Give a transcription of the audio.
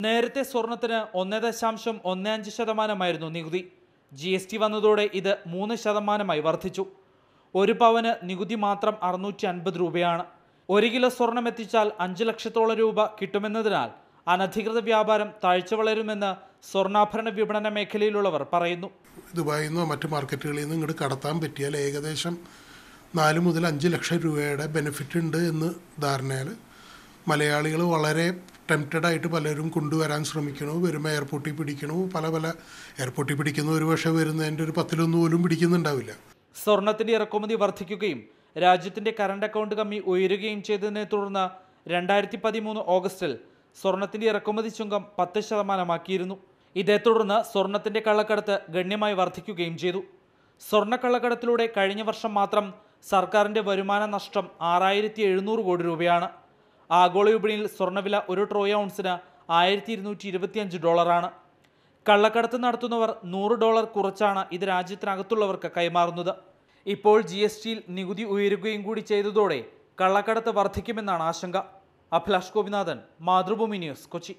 നേരത്തെ സ്വർണത്തിന് 1.15% നികുതി. GST വന്നതോടെ ഇത് 3% വർദ്ധിച്ചു. ഒരു പവന് നികുതി മാത്രം 650 രൂപയാണ്. 1 കിലോ സ്വർണം എത്തിച്ചാൽ 5 ലക്ഷത്തോളം രൂപ കിട്ടുമെന്നതിനാൽ അനധികൃത വ്യാപാരം താഴ്ച വളരുമെന്ന് സ്വർണ്ണാഭരണ വിപണന മേഖലയിലുള്ളവർ പറയുന്നു. ദുബായിൽ നിന്നോ മറ്റു മാർക്കറ്റുകളിൽ നിന്ന് ഇങ്ങോട്ട് കടത്താൻ പറ്റിയാൽ ഏകദേശം 4 മുതൽ 5 ലക്ഷം രൂപയുടെ ബെനിഫിറ്റ് ഉണ്ട് എന്ന് ധാരണയിൽ മലയാളികൾ വളരെ ടെംപ്റ്റഡ് ആയിട്ട് പലരും കൊണ്ടുവരാൻ ശ്രമിക്കണു. വരുമ്പോൾ എയർപോർട്ടിൽ പിടിക്കണു. പല എയർപോർട്ടിൽ പിടിക്കുന്ന ഒരു പക്ഷേ വരുന്നതിൻ്റെ ഒരു 10-1 പോലും പിടിക്കുന്നുണ്ടാവില്ല. സ്വർണത്തിന്റെ ഇറക്കുമതി വർദ്ധിക്കുകയും രാജ്യത്തിന്റെ കറണ്ട് അക്കൗണ്ട് കമ്മി ഉയരുകയും ചെയ്തതിനെ തുടർന്ന് 2013 ഓഗസ്റ്റിൽ സ്വർണത്തിന്റെ ഇറക്കുമതി ചുങ്കം 10% ഇതേ തുടർന്ന് സ്വർണത്തിന്റെ കള്ളക്കടത്ത് ഗണ്യമായി വർദ്ധിക്കുകയും ചെയ്തു. സ്വർണ്ണക്കള്ളക്കടത്തിലൂടെ കഴിഞ്ഞ വർഷം മാത്രം സർക്കാരിന്റെ വരുമാന നഷ്ടം 6700 കോടി രൂപയാണ്. ആഗോള വിപണിയിൽ സ്വർണ്ണവില 1 ട്രോയ് ഔൺസിന് $1225. കള്ളക്കടത്ത് നടത്തുന്നവർ $100 കുറച്ചാണ് ഇത് രാജ്യത്തിനകത്തുള്ളവർക്ക് കൈമാറുന്നത്. ഇപ്പോൾ GSTയിൽ നികുതി ഉയരുകയും കൂടി ചെയ്തതോടെ കള്ളക്കടത്ത് വർദ്ധിക്കുമെന്നാണ് ആശങ്ക. അഭിലാഷ് ഗോപിനാഥൻ, മാതൃഭൂമി ന്യൂസ്, കൊച്ചി.